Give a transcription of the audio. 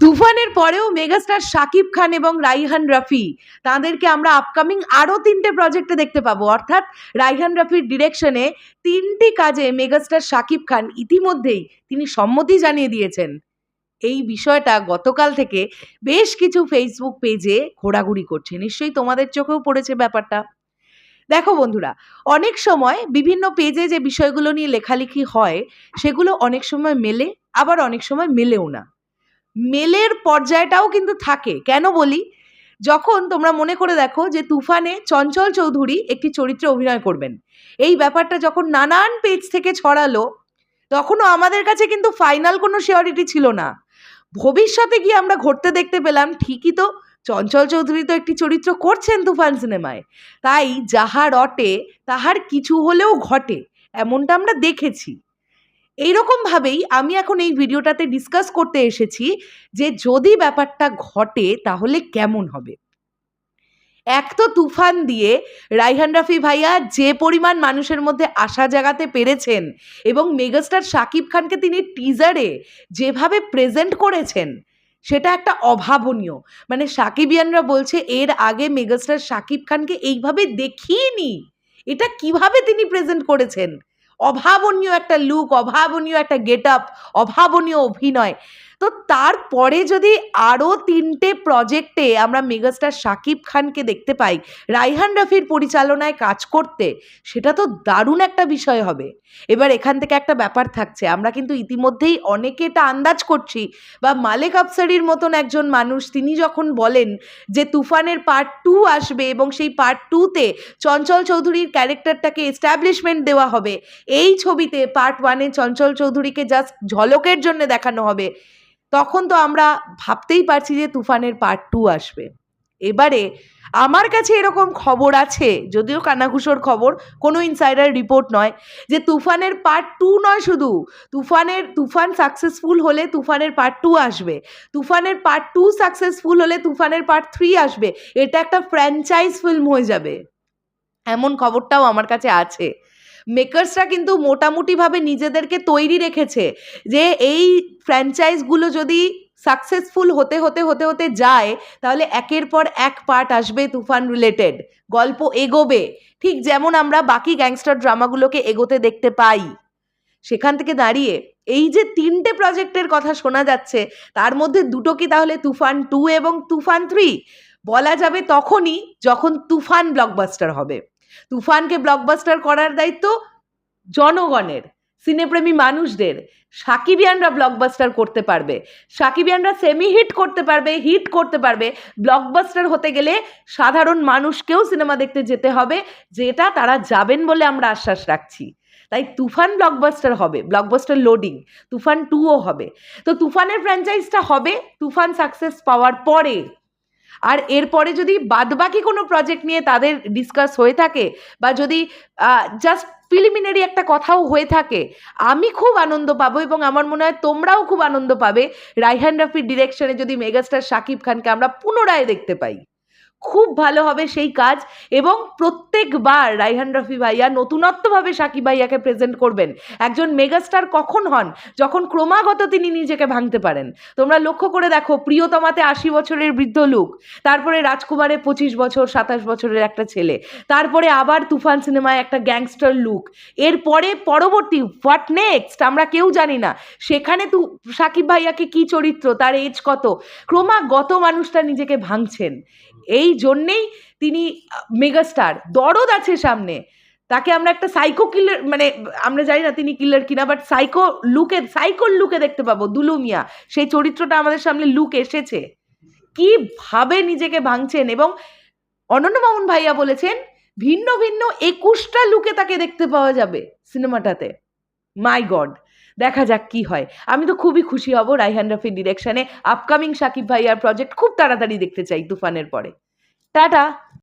তুফানের পরেও মেগাস্টার শাকিব খান এবং রাইহান রাফি তাদেরকে আমরা আপকামিং আরও 3টে প্রজেক্টে দেখতে পাবো। অর্থাৎ রাইহান রাফির ডিরেকশনে 3টি কাজে মেগাস্টার শাকিব খান ইতিমধ্যেই তিনি সম্মতি জানিয়ে দিয়েছেন। এই বিষয়টা গতকাল থেকে বেশ কিছু ফেসবুক পেজে ঘোরাঘুরি করছে, নিশ্চয়ই তোমাদের চোখেও পড়েছে ব্যাপারটা। দেখো বন্ধুরা, অনেক সময় বিভিন্ন পেজে যে বিষয়গুলো নিয়ে লেখালেখি হয় সেগুলো অনেক সময় মেলে, আবার অনেক সময় মেলেও না। মেলের পর্যায়টাও কিন্তু থাকে। কেন বলি? যখন তোমরা মনে করে দেখো যে তুফানে চঞ্চল চৌধুরী একটি চরিত্রে অভিনয় করবেন, এই ব্যাপারটা যখন নানান পেজ থেকে ছড়ালো, তখনও আমাদের কাছে কিন্তু ফাইনাল কোনো শিওরিটি ছিল না। ভবিষ্যতে গিয়ে আমরা ঘটতে দেখতে পেলাম ঠিকই তো চঞ্চল চৌধুরী তো একটি চরিত্র করছেন তুফান সিনেমায়, তাই যাহা রটে তাহার কিছু হলেও ঘটে, এমনটা আমরা দেখেছি। এইরকমভাবেই আমি এখন এই ভিডিওটাতে ডিসকাস করতে এসেছি যে যদি ব্যাপারটা ঘটে তাহলে কেমন হবে। এক তো তুফান দিয়ে রাইহান রাফি ভাইয়া যে পরিমাণ মানুষের মধ্যে আশা জাগাতে পেরেছেন এবং মেগাস্টার শাকিব খানকে তিনি টিজারে যেভাবে প্রেজেন্ট করেছেন সেটা একটা অভাবনীয়। মানে সাকিবিয়ানরা বলছে এর আগে মেগাস্টার শাকিব খানকে এইভাবে দেখিয়েনি, এটা কিভাবে তিনি প্রেজেন্ট করেছেন। অভাবনীয় একটা লুক, অভাবনীয় একটা গেট আপ, অভাবনীয় অভিনয়। তো তারপরে যদি আরও 3টে প্রজেক্টে আমরা মেগাস্টার শাকিব খানকে দেখতে পাই রাইহান রাফির পরিচালনায় কাজ করতে, সেটা তো দারুণ একটা বিষয় হবে। এবার এখান থেকে একটা ব্যাপার থাকছে, আমরা কিন্তু ইতিমধ্যেই অনেকে এটা আন্দাজ করছি, বা মালেক আফসারির মতন একজন মানুষ তিনি যখন বলেন যে তুফানের পার্ট 2 আসবে এবং সেই পার্ট 2তে চঞ্চল চৌধুরীর ক্যারেক্টারটাকে এস্টাবলিশমেন্ট দেওয়া হবে, এই ছবিতে পার্ট 1-এ চঞ্চল চৌধুরীকে জাস্ট ঝলকের জন্য দেখানো হবে, তখন তো আমরা ভাবতেই পারছি যে তুফানের পার্ট 2 আসবে। এবারে আমার কাছে এরকম খবর আছে, যদিও কানাঘুষোর খবর, কোনো ইনসাইডার রিপোর্ট নয়, যে তুফানের পার্ট 2 নয়, শুধু তুফান সাকসেসফুল হলে তুফানের পার্ট 2 আসবে, তুফানের পার্ট 2 সাকসেসফুল হলে তুফানের পার্ট 3 আসবে, এটা একটা ফ্র্যাঞ্চাইজ ফিল্ম হয়ে যাবে, এমন খবরটাও আমার কাছে আছে। মেকার্সরা কিন্তু মোটামুটিভাবে নিজেদেরকে তৈরি রেখেছে যে এই ফ্র্যাঞ্চাইজগুলো যদি সাকসেসফুল হতে হতে হতে হতে যায় তাহলে একের পর এক পার্ট আসবে তুফান রিলেটেড, গল্প এগোবে, ঠিক যেমন আমরা বাকি গ্যাংস্টার ড্রামাগুলোকে এগোতে দেখতে পাই। সেখান থেকে দাঁড়িয়ে এই যে 3টে প্রজেক্টের কথা শোনা যাচ্ছে, তার মধ্যে দুটো কি তাহলে তুফান 2 এবং তুফান 3? বলা যাবে তখনই যখন তুফান ব্লকবাস্টার হবে। তুফানকে ব্লকবাস্টার করার দায়িত্ব জনগণের, সিনেপ্রেমী মানুষদের। সাকিবিয়ানরা ব্লকবাস্টার করতে পারবে, সাকিবিয়ানরা সেমি হিট করতে পারবে, হিট করতে পারবে। ব্লকবাস্টার হতে গেলে সাধারণ মানুষকেও সিনেমা দেখতে যেতে হবে, যেটা তারা যাবেন বলে আমরা আশ্বাস রাখছি। তাই তুফান ব্লকবাস্টার হবে, ব্লকবাস্টার লোডিং, তুফান 2ও হবে। তো তুফানের ফ্র্যাঞ্চাইজটা হবে তুফান সাকসেস পাওয়ার পরে। আর এরপরে যদি বাদবাকি কোনো প্রজেক্ট নিয়ে তাদের ডিসকাস হয়ে থাকে, বা যদি জাস্ট প্রিলিমিনারি একটা কথাও হয়ে থাকে, আমি খুব আনন্দ পাবো এবং আমার মনে হয় তোমরাও খুব আনন্দ পাবে রাইহান রাফির ডিরেকশনে যদি মেগাস্টার শাকিব খানকে আমরা পুনরায় দেখতে পাই। খুব ভালো হবে সেই কাজ। এবং প্রত্যেকবার রাইহান রাফি ভাইয়া নতুনত্বভাবে শাকিব ভাইয়াকে প্রেজেন্ট করবেন। একজন মেগাস্টার কখন হন? যখন ক্রমাগত তিনি নিজেকে ভাঙতে পারেন। তোমরা লক্ষ্য করে দেখো, প্রিয়তমাতে 80 বছরের বৃদ্ধ লুক, তারপরে রাজকুমারে 25 বছর 27 বছরের একটা ছেলে, তারপরে আবার তুফান সিনেমায় একটা গ্যাংস্টার লুক, এরপরে পরবর্তী হোয়াট নেক্সট আমরা কেউ জানি না, সেখানে শাকিব ভাইয়াকে কি চরিত্র, তার এজ কত, ক্রমাগত মানুষটা নিজেকে ভাঙছেন। এই জন্যেই তিনি মেগাস্টার, দরদ আছে সামনে, তাকে আমরা একটা সাইকো কিলার, মানে আমরা জানি না তিনি কিলার কিনা, বাট সাইকোর লুকে দেখতে পাবো। দুলু মিয়া সেই চরিত্রটা আমাদের সামনে লুক এসেছে, কিভাবে নিজেকে ভাঙছেন। এবং অনন্য মামুন ভাইয়া বলেছেন ভিন্ন ভিন্ন 21টা লুকে তাকে দেখতে পাওয়া যাবে সিনেমাটাতে। মাই গড, দেখা যাক কি হয়। আমি তো খুবই খুশি হব রাইহান রাফির ডিরেকশনে আপকামিং শাকিব ভাইয়ার প্রজেক্ট খুব তাড়াতাড়ি দেখতে চাই তুফানের পরে। টাটা।